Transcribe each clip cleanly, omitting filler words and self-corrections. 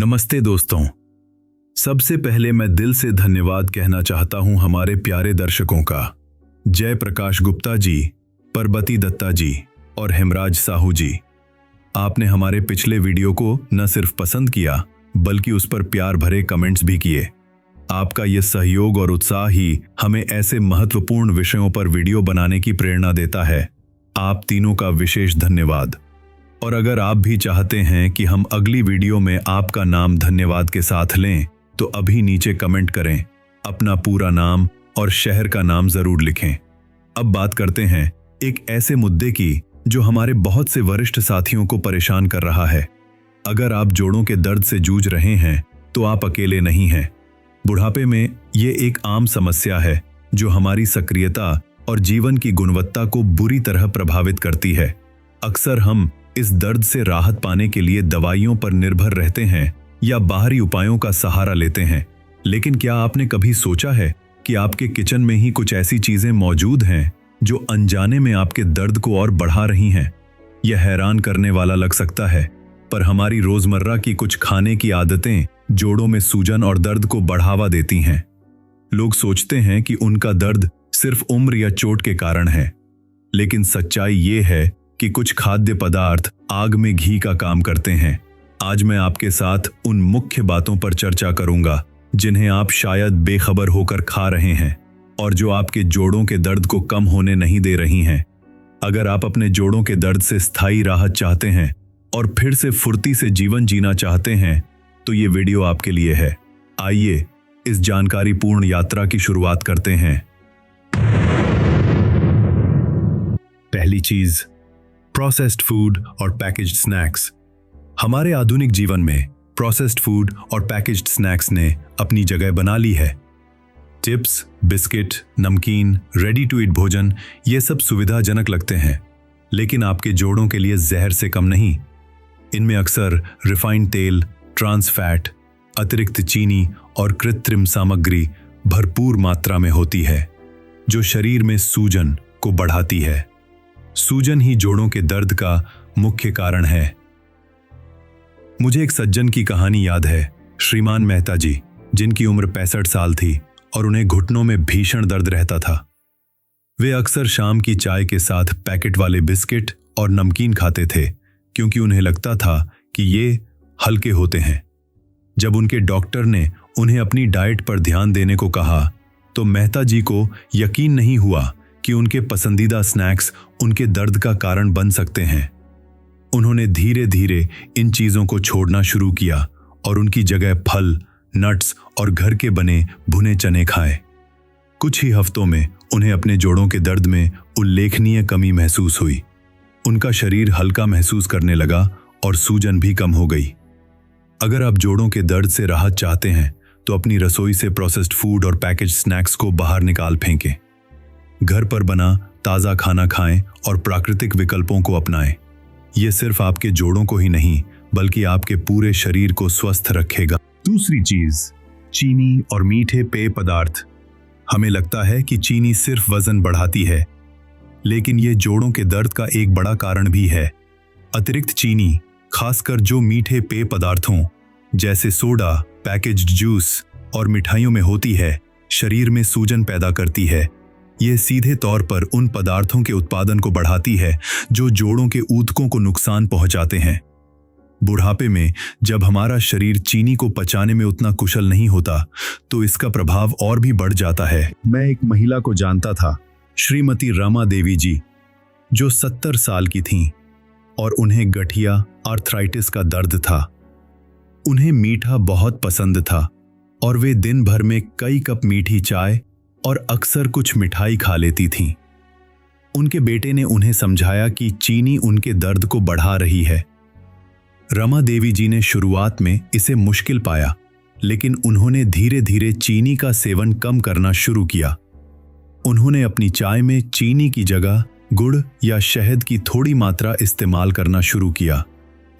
नमस्ते दोस्तों। सबसे पहले मैं दिल से धन्यवाद कहना चाहता हूं हमारे प्यारे दर्शकों का। जय प्रकाश गुप्ता जी, परबती दत्ता जी और हेमराज साहू जी। आपने हमारे पिछले वीडियो को न सिर्फ पसंद किया बल्कि उस पर प्यार भरे कमेंट्स भी किए। आपका यह सहयोग और उत्साह ही हमें ऐसे महत्वपूर्ण विषयों पर वीडियो बनाने की प्रेरणा देता है। आप तीनों का विशेष धन्यवाद। और अगर आप भी चाहते हैं कि हम अगली वीडियो में आपका नाम धन्यवाद के साथ लें तो अभी नीचे कमेंट करें, अपना पूरा नाम और शहर का नाम जरूर लिखें। अब बात करते हैं एक ऐसे मुद्दे की जो हमारे बहुत से वरिष्ठ साथियों को परेशान कर रहा है। अगर आप जोड़ों के दर्द से जूझ रहे हैं तो आप अकेले नहीं हैं। बुढ़ापे में ये एक आम समस्या है जो हमारी सक्रियता और जीवन की गुणवत्ता को बुरी तरह प्रभावित करती है। अक्सर हम इस दर्द से राहत पाने के लिए दवाइयों पर निर्भर रहते हैं या बाहरी उपायों का सहारा लेते हैं। लेकिन क्या आपने कभी सोचा है कि आपके किचन में ही कुछ ऐसी चीजें मौजूद हैं जो अनजाने में आपके दर्द को और बढ़ा रही हैं? यह हैरान करने वाला लग सकता है, पर हमारी रोजमर्रा की कुछ खाने की आदतें जोड़ों में सूजन और दर्द को बढ़ावा देती हैं। लोग सोचते हैं कि उनका दर्द सिर्फ उम्र या चोट के कारण है, लेकिन सच्चाई ये है कि कुछ खाद्य पदार्थ आग में घी का काम करते हैं। आज मैं आपके साथ उन मुख्य बातों पर चर्चा करूंगा जिन्हें आप शायद बेखबर होकर खा रहे हैं और जो आपके जोड़ों के दर्द को कम होने नहीं दे रही हैं। अगर आप अपने जोड़ों के दर्द से स्थायी राहत चाहते हैं और फिर से फुर्ती से जीवन जीना चाहते हैं तो ये वीडियो आपके लिए है। आइए इस जानकारीपूर्ण यात्रा की शुरुआत करते हैं। पहली चीज, प्रोसेस्ड फूड और पैकेज्ड स्नैक्स। हमारे आधुनिक जीवन में प्रोसेस्ड फूड और पैकेज्ड स्नैक्स ने अपनी जगह बना ली है। चिप्स, बिस्किट, नमकीन, रेडी टू ईट भोजन, ये सब सुविधाजनक लगते हैं, लेकिन आपके जोड़ों के लिए जहर से कम नहीं। इनमें अक्सर रिफाइंड तेल, ट्रांस फैट, अतिरिक्त चीनी और कृत्रिम सामग्री भरपूर मात्रा में होती है, जो शरीर में सूजन को बढ़ाती है। सूजन ही जोड़ों के दर्द का मुख्य कारण है। मुझे एक सज्जन की कहानी याद है, श्रीमान मेहता जी, जिनकी उम्र 65 साल थी और उन्हें घुटनों में भीषण दर्द रहता था। वे अक्सर शाम की चाय के साथ पैकेट वाले बिस्किट और नमकीन खाते थे क्योंकि उन्हें लगता था कि ये हल्के होते हैं। जब उनके डॉक्टर ने उन्हें अपनी डाइट पर ध्यान देने को कहा तो मेहता जी को यकीन नहीं हुआ कि उनके पसंदीदा स्नैक्स उनके दर्द का कारण बन सकते हैं। उन्होंने धीरे धीरे इन चीजों को छोड़ना शुरू किया और उनकी जगह फल, नट्स और घर के बने भुने चने खाए। कुछ ही हफ्तों में उन्हें अपने जोड़ों के दर्द में उल्लेखनीय कमी महसूस हुई। उनका शरीर हल्का महसूस करने लगा और सूजन भी कम हो गई। अगर आप जोड़ों के दर्द से राहत चाहते हैं तो अपनी रसोई से प्रोसेस्ड फूड और पैकेज स्नैक्स को बाहर निकाल फेंकें। घर पर बना ताज़ा खाना खाएं और प्राकृतिक विकल्पों को अपनाएं। ये सिर्फ आपके जोड़ों को ही नहीं बल्कि आपके पूरे शरीर को स्वस्थ रखेगा। दूसरी चीज, चीनी और मीठे पेय पदार्थ। हमें लगता है कि चीनी सिर्फ वजन बढ़ाती है, लेकिन ये जोड़ों के दर्द का एक बड़ा कारण भी है। अतिरिक्त चीनी, खासकर जो मीठे पेय पदार्थों जैसे सोडा, पैकेज्ड जूस और मिठाइयों में होती है, शरीर में सूजन पैदा करती है। यह सीधे तौर पर उन पदार्थों के उत्पादन को बढ़ाती है जो जोड़ों के ऊतकों को नुकसान पहुंचाते हैं। बुढ़ापे में जब हमारा शरीर चीनी को पचाने में उतना कुशल नहीं होता तो इसका प्रभाव और भी बढ़ जाता है। मैं एक महिला को जानता था, श्रीमती रमा देवी जी, जो 70 साल की थीं और उन्हें गठिया आर्थराइटिस का दर्द था। उन्हें मीठा बहुत पसंद था और वे दिन भर में कई कप मीठी चाय और अक्सर कुछ मिठाई खा लेती थीं। उनके बेटे ने उन्हें समझाया कि चीनी उनके दर्द को बढ़ा रही है। रमा देवी जी ने शुरुआत में इसे मुश्किल पाया, लेकिन उन्होंने धीरे धीरे चीनी का सेवन कम करना शुरू किया। उन्होंने अपनी चाय में चीनी की जगह गुड़ या शहद की थोड़ी मात्रा इस्तेमाल करना शुरू किया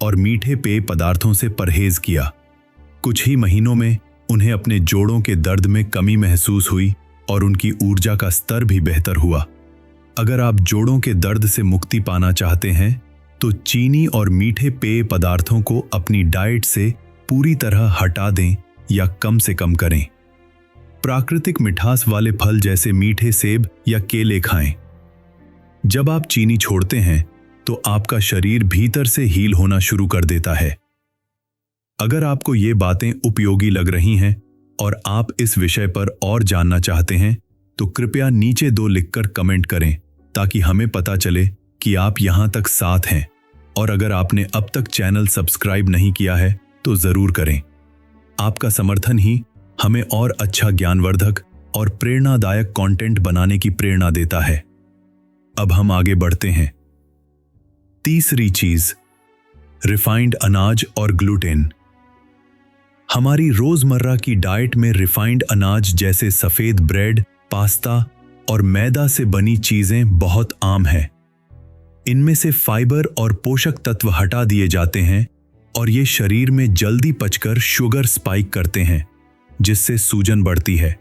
और मीठे पेय पदार्थों से परहेज किया। कुछ ही महीनों में उन्हें अपने जोड़ों के दर्द में कमी महसूस हुई और उनकी ऊर्जा का स्तर भी बेहतर हुआ। अगर आप जोड़ों के दर्द से मुक्ति पाना चाहते हैं तो चीनी और मीठे पेय पदार्थों को अपनी डाइट से पूरी तरह हटा दें या कम से कम करें। प्राकृतिक मिठास वाले फल जैसे मीठे सेब या केले खाएं। जब आप चीनी छोड़ते हैं तो आपका शरीर भीतर से हील होना शुरू कर देता है। अगर आपको ये बातें उपयोगी लग रही हैं और आप इस विषय पर और जानना चाहते हैं तो कृपया नीचे 2 लिखकर कमेंट करें ताकि हमें पता चले कि आप यहां तक साथ हैं। और अगर आपने अब तक चैनल सब्सक्राइब नहीं किया है तो जरूर करें। आपका समर्थन ही हमें और अच्छा ज्ञानवर्धक और प्रेरणादायक कंटेंट बनाने की प्रेरणा देता है। अब हम आगे बढ़ते हैं। तीसरी चीज, रिफाइंड अनाज और ग्लूटेन। हमारी रोजमर्रा की डाइट में रिफाइंड अनाज जैसे सफेद ब्रेड, पास्ता और मैदा से बनी चीजें बहुत आम हैं। इनमें से फाइबर और पोषक तत्व हटा दिए जाते हैं और ये शरीर में जल्दी पचकर शुगर स्पाइक करते हैं, जिससे सूजन बढ़ती है।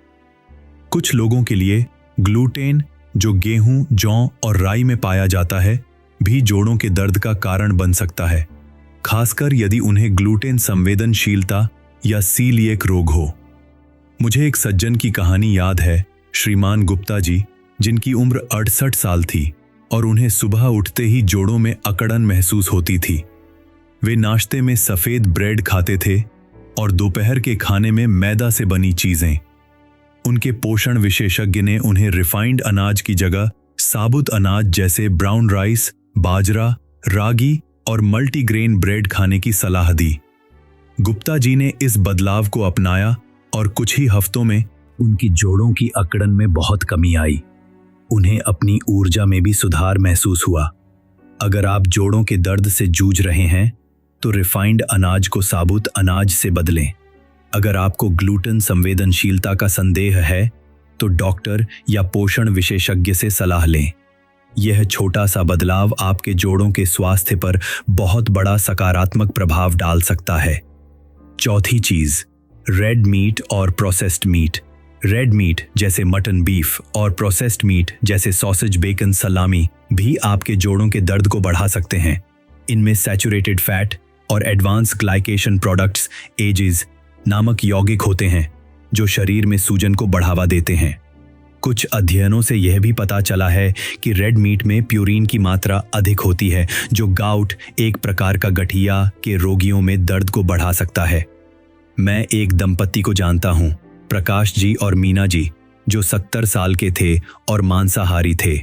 कुछ लोगों के लिए ग्लूटेन, जो गेहूं, जौ और राई में पाया जाता है, भी जोड़ों के दर्द का कारण बन सकता है, खासकर यदि उन्हें ग्लूटेन संवेदनशीलता या सीलिएक रोग हो। मुझे एक सज्जन की कहानी याद है, श्रीमान गुप्ता जी, जिनकी उम्र 68 साल थी और उन्हें सुबह उठते ही जोड़ों में अकड़न महसूस होती थी। वे नाश्ते में सफेद ब्रेड खाते थे और दोपहर के खाने में मैदा से बनी चीजें। उनके पोषण विशेषज्ञ ने उन्हें रिफाइंड अनाज की जगह साबुत अनाज जैसे ब्राउन राइस, बाजरा, रागी और मल्टीग्रेन ब्रेड खाने की सलाह दी। गुप्ता जी ने इस बदलाव को अपनाया और कुछ ही हफ्तों में उनकी जोड़ों की अकड़न में बहुत कमी आई। उन्हें अपनी ऊर्जा में भी सुधार महसूस हुआ। अगर आप जोड़ों के दर्द से जूझ रहे हैं तो रिफाइंड अनाज को साबुत अनाज से बदलें। अगर आपको ग्लूटेन संवेदनशीलता का संदेह है तो डॉक्टर या पोषण विशेषज्ञ से सलाह लें। यह छोटा सा बदलाव आपके जोड़ों के स्वास्थ्य पर बहुत बड़ा सकारात्मक प्रभाव डाल सकता है। चौथी चीज, रेड मीट और प्रोसेस्ड मीट। रेड मीट जैसे मटन, बीफ और प्रोसेस्ड मीट जैसे सॉसेज, बेकन, सलामी भी आपके जोड़ों के दर्द को बढ़ा सकते हैं। इनमें सैचुरेटेड फैट और एडवांस ग्लाइकेशन प्रोडक्ट्स, एजेस नामक यौगिक होते हैं जो शरीर में सूजन को बढ़ावा देते हैं। कुछ अध्ययनों से यह भी पता चला है कि रेड मीट में प्यूरिन की मात्रा अधिक होती है, जो गाउट, एक प्रकार का गठिया के रोगियों में दर्द को बढ़ा सकता है। मैं एक दंपत्ति को जानता हूं, प्रकाश जी और मीना जी, जो 70 साल के थे और मांसाहारी थे।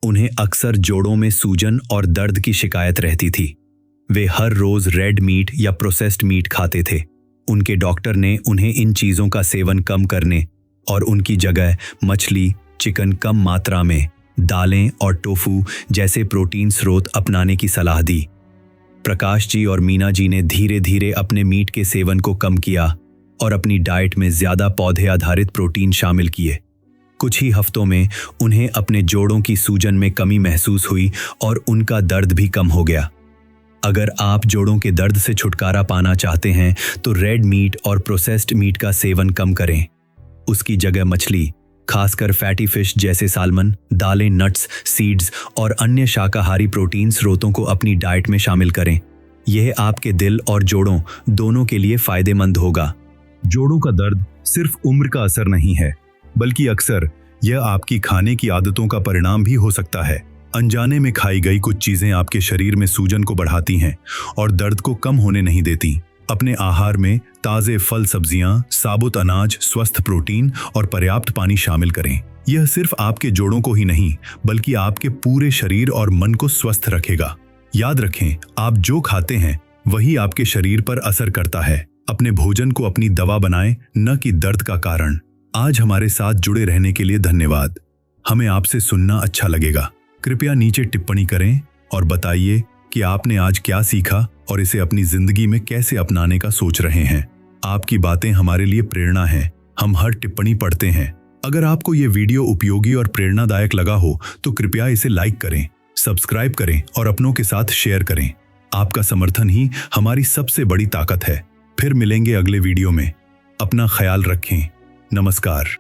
उन्हें अक्सर जोड़ों में सूजन और दर्द की शिकायत रहती थी। वे हर रोज रेड मीट या प्रोसेस्ड मीट खाते थे। उनके डॉक्टर ने उन्हें इन चीजों का सेवन कम करने और उनकी जगह मछली, चिकन, कम मात्रा में दालें और टोफू जैसे प्रोटीन स्रोत अपनाने की सलाह दी। प्रकाश जी और मीना जी ने धीरे धीरे अपने मीट के सेवन को कम किया और अपनी डाइट में ज्यादा पौधे आधारित प्रोटीन शामिल किए। कुछ ही हफ्तों में उन्हें अपने जोड़ों की सूजन में कमी महसूस हुई और उनका दर्द भी कम हो गया। अगर आप जोड़ों के दर्द से छुटकारा पाना चाहते हैं तो रेड मीट और प्रोसेस्ड मीट का सेवन कम करें। उसकी जगह मछली, खासकर फैटी फिश जैसे साल्मन, दालें, नट्स, सीड्स और अन्य शाकाहारी प्रोटीन स्रोतों को अपनी डाइट में शामिल करें। यह आपके दिल और जोड़ों दोनों के लिए फायदेमंद होगा। जोड़ों का दर्द सिर्फ उम्र का असर नहीं है, बल्कि अक्सर यह आपकी खाने की आदतों का परिणाम भी हो सकता है। अनजाने में खाई गई कुछ चीजें आपके शरीर में सूजन को बढ़ाती हैं और दर्द को कम होने नहीं देती। अपने आहार में ताजे फल, सब्जियां, साबुत अनाज, स्वस्थ प्रोटीन और पर्याप्त पानी शामिल करें। यह सिर्फ आपके जोड़ों को ही नहीं, बल्कि आपके पूरे शरीर और मन को स्वस्थ रखेगा। याद रखें, आप जो खाते हैं वही आपके शरीर पर असर करता है। अपने भोजन को अपनी दवा बनाएं, न कि दर्द का कारण। आज हमारे साथ जुड़े रहने के लिए धन्यवाद। हमें आपसे सुनना अच्छा लगेगा। कृपया नीचे टिप्पणी करें और बताइए कि आपने आज क्या सीखा और इसे अपनी जिंदगी में कैसे अपनाने का सोच रहे हैं। आपकी बातें हमारे लिए प्रेरणा हैं। हम हर टिप्पणी पढ़ते हैं। अगर आपको ये वीडियो उपयोगी और प्रेरणादायक लगा हो तो कृपया इसे लाइक करें, सब्सक्राइब करें और अपनों के साथ शेयर करें। आपका समर्थन ही हमारी सबसे बड़ी ताकत है। फिर मिलेंगे अगले वीडियो में। अपना ख्याल रखें। नमस्कार।